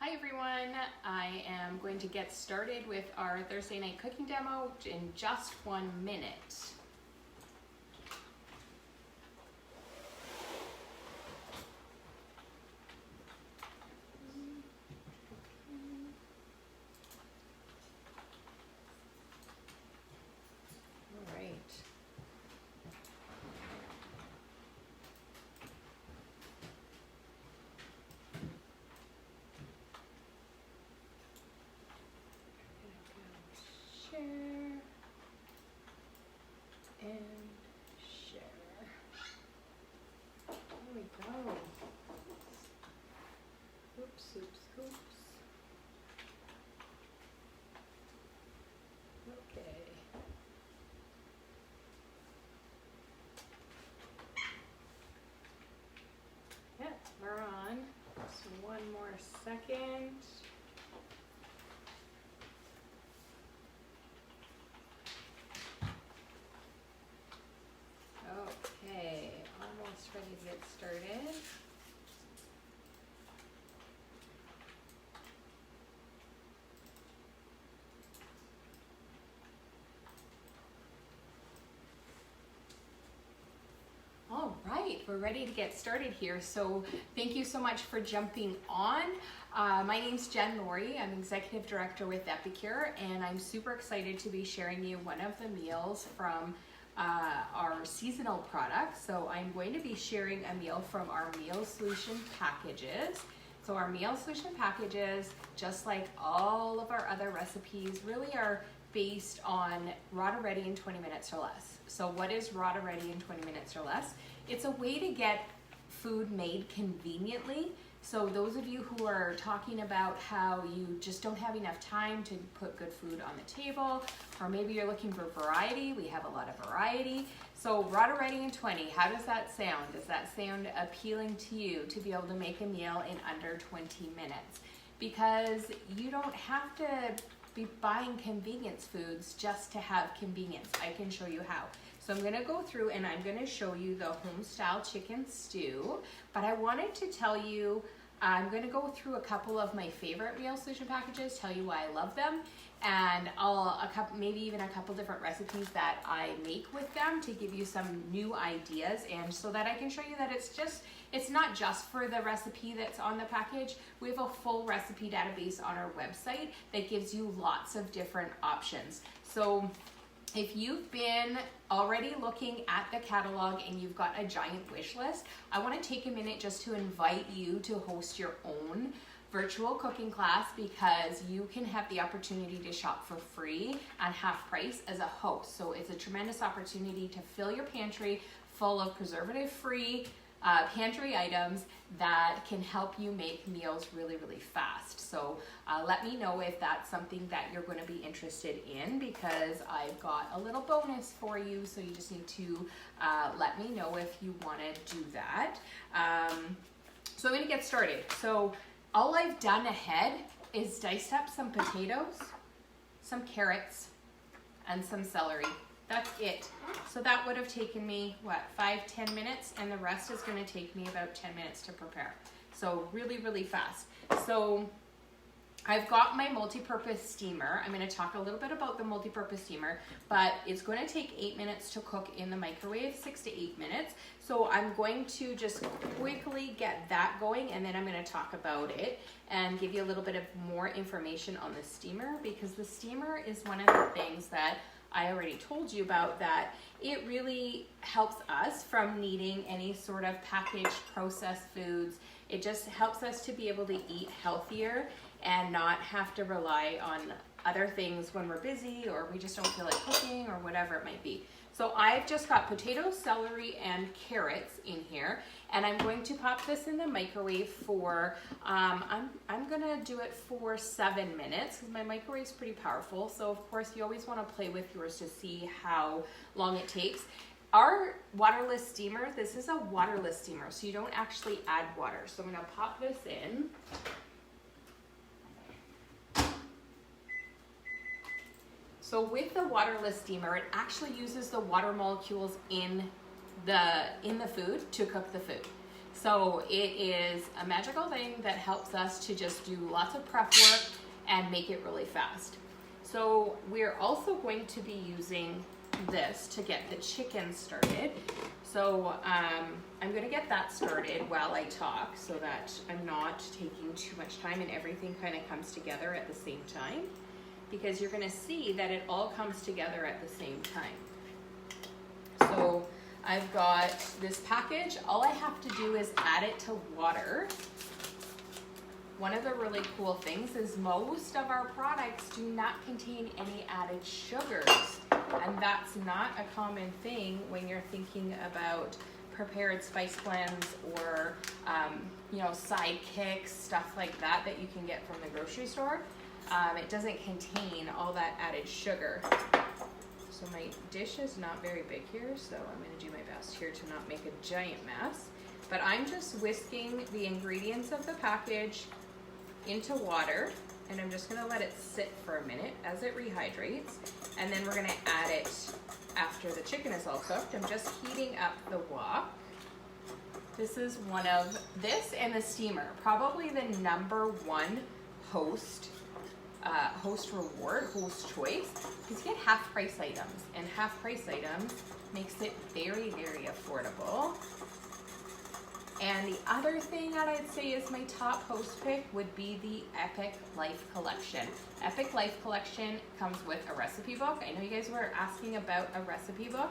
Hi everyone, I am going to get started with our Thursday night cooking demo in just 1 minute. All right. Share and share. There we go. Oops, oops, oops. Okay. Yeah, we're on. Just one more second. Okay, almost ready to get started. All right, we're ready to get started here. So thank you so much for jumping on. My name's Jen Laurie. I'm Executive Director with Epicure, and I'm super excited to be sharing you one of the meals from our seasonal products. So I'm going to be sharing a meal from our meal solution packages. So our meal solution packages, just like all of our other recipes, really are based on Rada Ready in 20 minutes or less. So what is Rada Ready in 20 minutes or less? It's a way to get food made conveniently. So those of you who are talking about how you just don't have enough time to put good food on the table, or maybe you're looking for variety, we have a lot of variety. So Rada Ready in 20, how does that sound? Does that sound appealing to you to be able to make a meal in under 20 minutes? Because you don't have to be buying convenience foods just to have convenience. I can show you how. So I'm gonna go through and I'm gonna show you the Homestyle chicken stew, but I wanted to tell you, I'm gonna go through a couple of my favorite meal solution packages, tell you why I love them, and maybe even a couple different recipes that I make with them to give you some new ideas, and so that I can show you that it's not just for the recipe that's on the package. We have a full recipe database on our website that gives you lots of different options. So if you've been already looking at the catalog and you've got a giant wish list, I want to take a minute just to invite you to host your own virtual cooking class, because you can have the opportunity to shop for free and half price as a host. So it's a tremendous opportunity to fill your pantry full of preservative-free pantry items that can help you make meals really, really fast. So let me know if that's something that you're going to be interested in, because I've got a little bonus for you. So you just need to let me know if you want to do that. So I'm going to get started. So all I've done ahead is diced up some potatoes, some carrots, and some celery. That's it. So that would have taken me, 5-10 minutes, and the rest is going to take me about 10 minutes to prepare. So really, really fast. So I've got my multi-purpose steamer. I'm going to talk a little bit about the multi-purpose steamer, but it's going to take 8 minutes to cook in the microwave, 6 to 8 minutes. So I'm going to just quickly get that going, and then I'm going to talk about it and give you a little bit of more information on the steamer, because the steamer is one of the things that I already told you about, that it really helps us from needing any sort of packaged processed foods. It just helps us to be able to eat healthier and not have to rely on other things when we're busy or we just don't feel like cooking or whatever it might be. So I've just got potatoes, celery, and carrots in here, and I'm going to pop this in the microwave for, I'm gonna do it for 7 minutes, because my microwave's pretty powerful. So of course you always wanna play with yours to see how long it takes. Our waterless steamer, this is a waterless steamer, so you don't actually add water. So I'm gonna pop this in. So with the waterless steamer, it actually uses the water molecules in the food to cook the food. So it is a magical thing that helps us to just do lots of prep work and make it really fast. So we're also going to be using this to get the chicken started. So I'm going to get that started while I talk so that I'm not taking too much time and everything kind of comes together at the same time, because you're going to see that it all comes together at the same time. So I've got this package. All I have to do is add it to water. One of the really cool things is most of our products do not contain any added sugars, and that's not a common thing when you're thinking about prepared spice blends or sidekicks, stuff like that you can get from the grocery store. It doesn't contain all that added sugar. So my dish is not very big here, so I'm going to do my best here to not make a giant mess. But I'm just whisking the ingredients of the package into water, and I'm just going to let it sit for a minute as it rehydrates, and then we're going to add it after the chicken is all cooked. I'm just heating up the wok. This is one of this and the steamer, probably the #1 host reward, host choice, because you get half price items, and half price items makes it very, very affordable. And the other thing that I'd say is my top host pick would be the Epic Life Collection. Epic Life Collection comes with a recipe book. I know you guys were asking about a recipe book.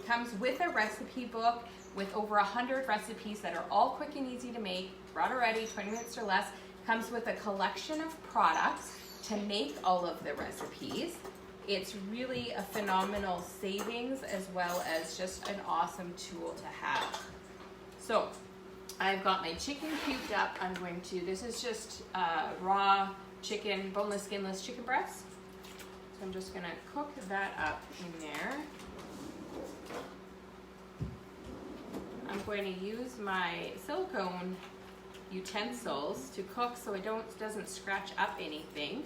Comes with a recipe book with over 100 recipes that are all quick and easy to make, brought already, 20 minutes or less. Comes with a collection of products to make all of the recipes. It's really a phenomenal savings as well as just an awesome tool to have. So I've got my chicken cubed up. This is just raw chicken, boneless, skinless chicken breast. So I'm just gonna cook that up in there. I'm going to use my silicone utensils to cook so it doesn't scratch up anything.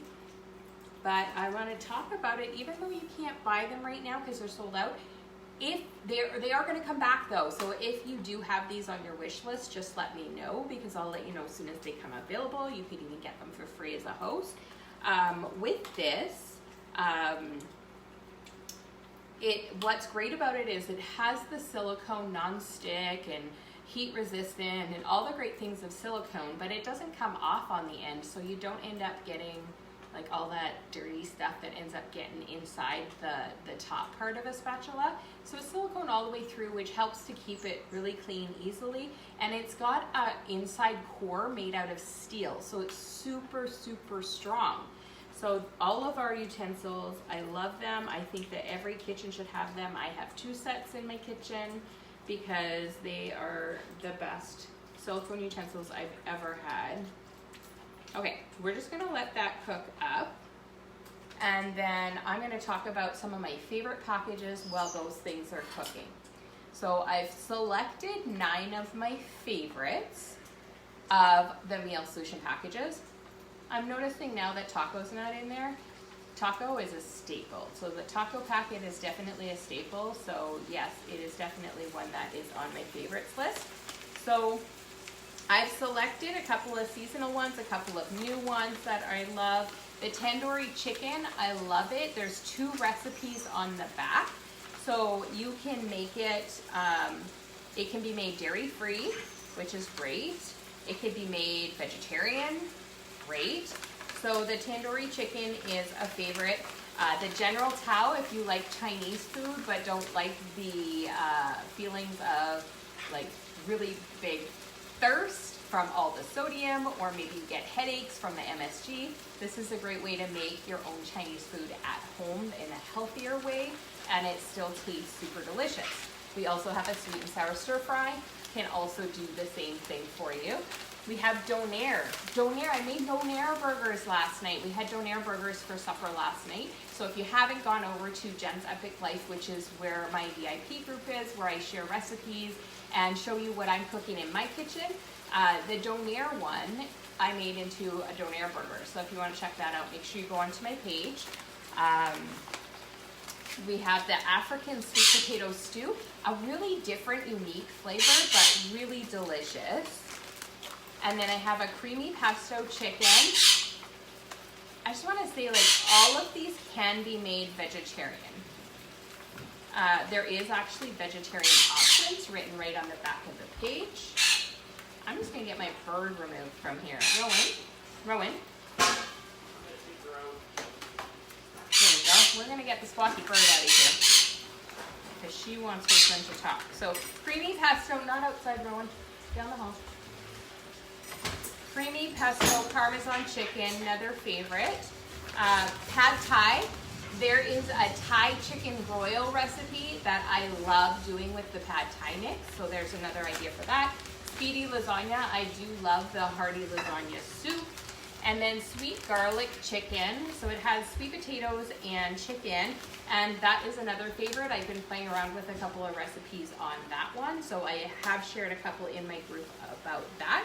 But I want to talk about it, even though you can't buy them right now because they're sold out. If they are going to come back though, so if you do have these on your wish list, just let me know, because I'll let you know as soon as they come available. You could even get them for free as a host. With this, what's great about it is it has the silicone non-stick and heat resistant and all the great things of silicone, but it doesn't come off on the end, so you don't end up getting like all that dirty stuff that ends up getting inside the top part of a spatula. So it's silicone all the way through, which helps to keep it really clean easily. And it's got an inside core made out of steel, so it's super, super strong. So all of our utensils, I love them. I think that every kitchen should have them. I have 2 sets in my kitchen because they are the best silicone utensils I've ever had. Okay, we're just gonna let that cook up, and then I'm gonna talk about some of my favorite packages while those things are cooking. So I've selected 9 of my favorites of the meal solution packages. I'm noticing now that taco's not in there. Taco is a staple, so the taco packet is definitely a staple. So yes, it is definitely one that is on my favorites list. So I've selected a couple of seasonal ones, a couple of new ones that I love. The tandoori chicken, I love it. There's 2 recipes on the back. So you can make it, it can be made dairy-free, which is great. It could be made vegetarian, great. So the tandoori chicken is a favorite. The General Tao, if you like Chinese food but don't like the feelings of like really big thirst from all the sodium, or maybe you get headaches from the MSG, this is a great way to make your own Chinese food at home in a healthier way, and it still tastes super delicious. We also have a sweet and sour stir fry, can also do the same thing for you. We have donair. I made donair burgers last night. We had donair burgers for supper last night. So if you haven't gone over to Jen's Epic Life, which is where my VIP group is, where I share recipes and show you what I'm cooking in my kitchen, the donair one I made into a donair burger. So if you want to check that out, make sure you go onto my page. We have the African sweet potato stew, a really different, unique flavor, but really delicious. And then I have a creamy pesto chicken. I just want to say, like, all of these can be made vegetarian. There is actually vegetarian options written right on the back of the page. I'm just going to get my bird removed from here. Rowan. There we go. We're going to get the squawky bird out of here because she wants her turn to talk. So creamy pesto, not outside, Rowan. Down the hall. Creamy pesto Parmesan chicken, another favorite. Pad Thai. There is a Thai chicken broil recipe that I love doing with the Pad Thai mix. So there's another idea for that. Speedy lasagna. I do love the hearty lasagna soup. And then sweet garlic chicken. So it has sweet potatoes and chicken. And that is another favorite. I've been playing around with a couple of recipes on that one. So I have shared a couple in my group about that.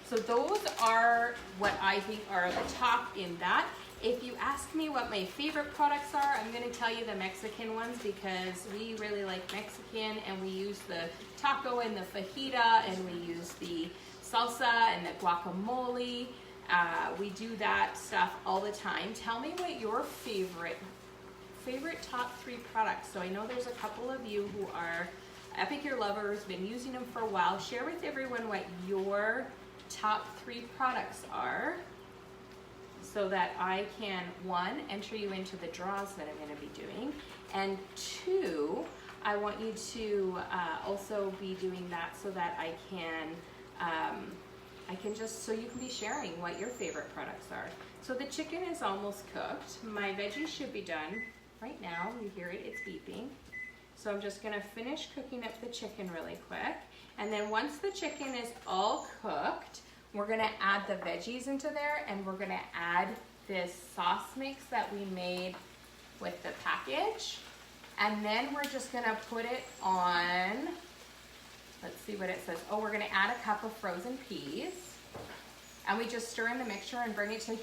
So those are what I think are the top in that. If you ask me what my favorite products are, I'm going to tell you the Mexican ones because we really like Mexican, and we use the taco and the fajita, and we use the salsa and the guacamole. We do that stuff all the time. Tell me what your favorite top 3 products. So I know there's a couple of you who are Epicure lovers, been using them for a while. Share with everyone what your top 3 products are, so that I can, 1, enter you into the draws that I'm going to be doing, and 2, I want you to also be doing that so that I can just, so you can be sharing what your favorite products are. So the chicken is almost cooked. My veggies should be done right now. You hear it, it's beeping. So I'm just going to finish cooking up the chicken really quick. And then once the chicken is all cooked, we're going to add the veggies into there, and we're going to add this sauce mix that we made with the package. And then we're just going to put it on, let's see what it says. Oh, we're going to add a cup of frozen peas. And we just stir in the mixture and bring it to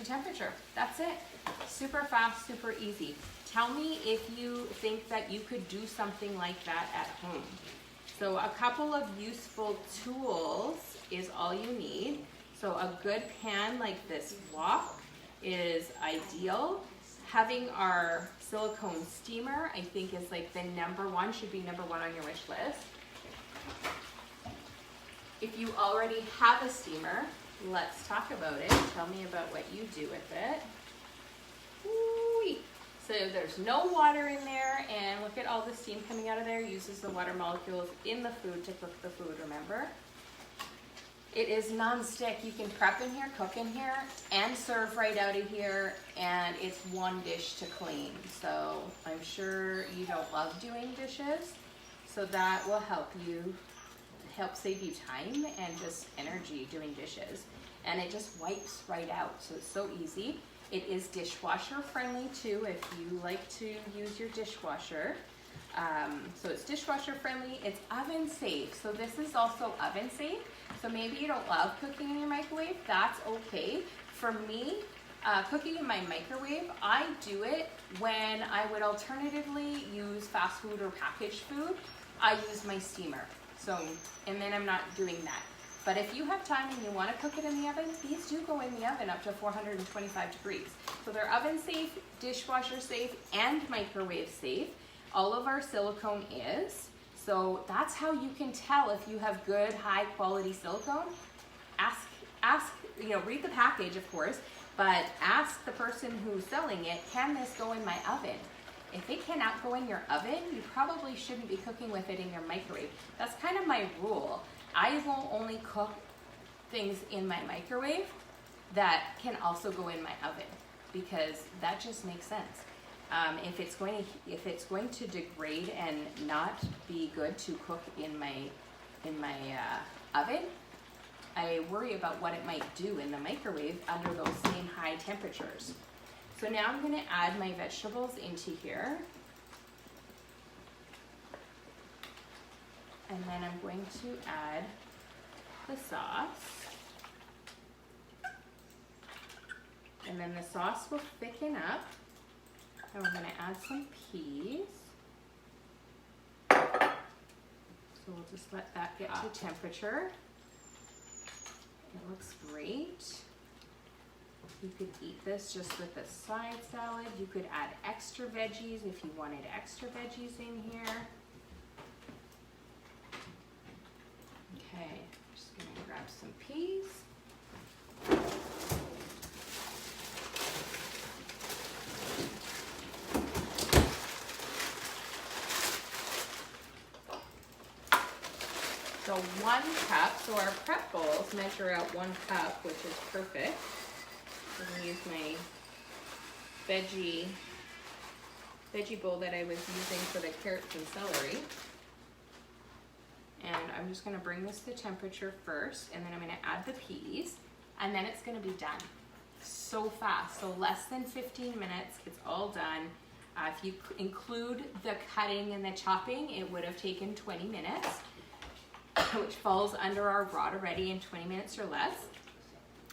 temperature. That's it. Super fast, super easy. Tell me if you think that you could do something like that at home. So a couple of useful tools is all you need. So a good pan like this wok is ideal. Having our silicone steamer, I think, is like the should be number one on your wish list. If you already have a steamer, let's talk about it. Tell me about what you do with it. Ooh-wee. So there's no water in there, and look at all the steam coming out of there. Uses the water molecules in the food to cook the food, remember? It is non-stick. You can prep in here, cook in here, and serve right out of here, and it's one dish to clean. So I'm sure you don't love doing dishes, so that will help save you time and just energy doing dishes. And it just wipes right out, so it's so easy. It is dishwasher friendly too if you like to use your dishwasher. So it's dishwasher friendly, it's oven safe. So this is also oven safe. So maybe you don't love cooking in your microwave, that's okay. For me, cooking in my microwave, I do it when I would alternatively use fast food or packaged food. I use my steamer. So, and then I'm not doing that. But if you have time and you want to cook it in the oven, these do go in the oven up to 425 degrees. So they're oven safe, dishwasher safe, and microwave safe. All of our silicone is. So that's how you can tell if you have good, high quality silicone. Read the package, of course, but ask the person who's selling it, can this go in my oven? If it cannot go in your oven, you probably shouldn't be cooking with it in your microwave. That's kind of my rule. I will only cook things in my microwave that can also go in my oven, because that just makes sense. If it's going to degrade and not be good to cook in my oven, I worry about what it might do in the microwave under those same high temperatures. So now I'm going to add my vegetables into here. And then I'm going to add the sauce. And then the sauce will thicken up So we're gonna add some peas. So we'll just let that get to temperature. It looks great. You could eat this just with a side salad. You could add extra veggies if you wanted extra veggies in here. Okay, just gonna grab some peas. So 1 cup, so our prep bowls measure out 1 cup, which is perfect. I'm gonna use my veggie bowl that I was using for the carrots and celery. And I'm just gonna bring this to temperature first, and then I'm gonna add the peas, and then it's gonna be done. So fast, so less than 15 minutes, it's all done. If you include the cutting and the chopping, it would have taken 20 minutes. Which falls under our rod already in 20 minutes or less.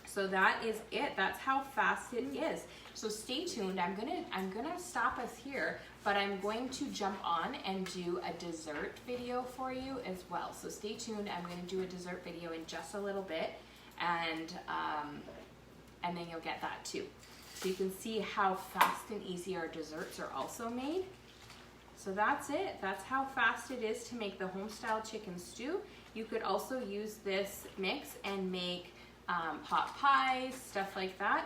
So that is it. That's how fast it is. So stay tuned. I'm gonna stop us here, but I'm going to jump on and do a dessert video for you as well. So stay tuned. I'm gonna do a dessert video in just a little bit, and then you'll get that too. So you can see how fast and easy our desserts are also made. So that's it. That's how fast it is to make the Homestyle chicken stew. You could also use this mix and make pot pies, stuff like that.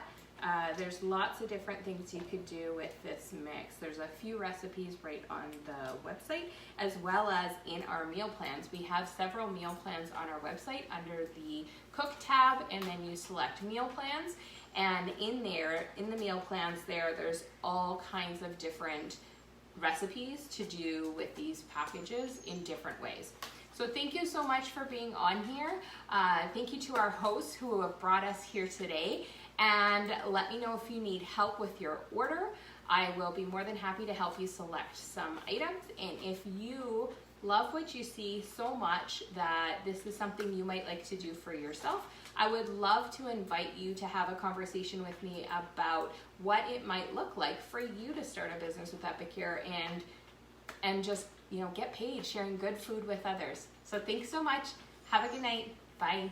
There's lots of different things you could do with this mix. There's a few recipes right on the website, as well as in our meal plans. We have several meal plans on our website under the Cook tab, and then you select meal plans. And in there, in the meal plans there's all kinds of different recipes to do with these packages in different ways. So thank you so much for being on here. Thank you to our hosts who have brought us here today, and let me know if you need help with your order. I will be more than happy to help you select some items, and if you love what you see so much that this is something you might like to do for yourself, I would love to invite you to have a conversation with me about what it might look like for you to start a business with Epicure and just, get paid sharing good food with others. So thanks so much. Have a good night. Bye.